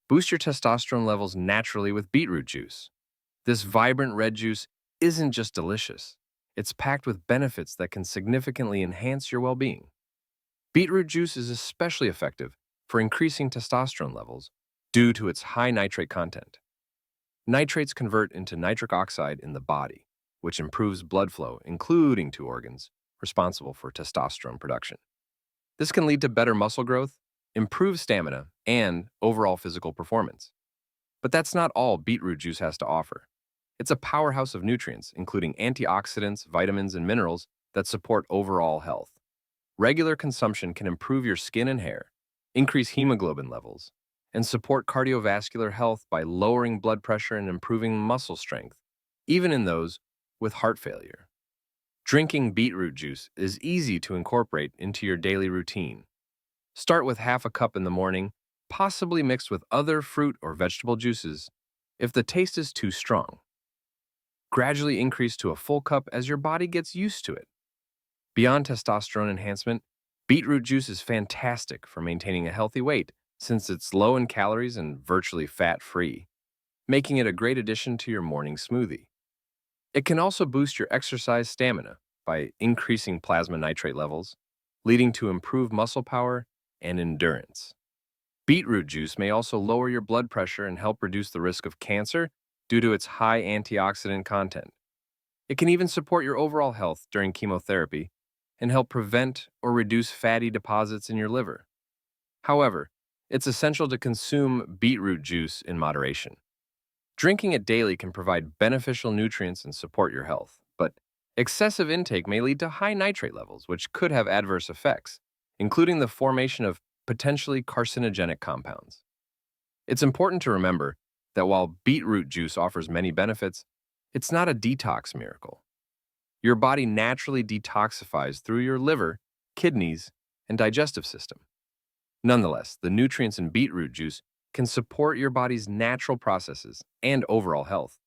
Boost your testosterone levels naturally with beetroot juice. This vibrant red juice isn't just delicious, it's packed with benefits that can significantly enhance your well being. Beetroot juice is especially effective for increasing testosterone levels due to its high nitrate content. Nitrates convert into nitric oxide in the body, which improves blood flow, including to organs responsible for testosterone production. This can lead to better muscle growth, improved stamina, and overall physical performance. But that's not all beetroot juice has to offer. It's a powerhouse of nutrients, including antioxidants, vitamins, and minerals that support overall health. Regular consumption can improve your skin and hair, increase hemoglobin levels, and support cardiovascular health by lowering blood pressure and improving muscle strength, even in those with heart failure. Drinking beetroot juice is easy to incorporate into your daily routine. Start with half a cup in the morning, possibly mixed with other fruit or vegetable juices. If the taste is too strong, gradually increase to a full cup as your body gets used to it. Beyond testosterone enhancement, beetroot juice is fantastic for maintaining a healthy weight since it's low in calories and virtually fat-free, making it a great addition to your morning smoothie. It can also boost your exercise stamina by increasing plasma nitrate levels, leading to improved muscle power and endurance. Beetroot juice may also lower your blood pressure and help reduce the risk of cancer due to its high antioxidant content. It can even support your overall health during chemotherapy and help prevent or reduce fatty deposits in your liver. However, it's essential to consume beetroot juice in moderation. Drinking it daily can provide beneficial nutrients and support your health, but excessive intake may lead to high nitrate levels, which could have adverse effects, including the formation of potentially carcinogenic compounds. It's important to remember that while beetroot juice offers many benefits, it's not a detox miracle. Your body naturally detoxifies through your liver, kidneys, and digestive system. Nonetheless, the nutrients in beetroot juice can support your body's natural processes and overall health.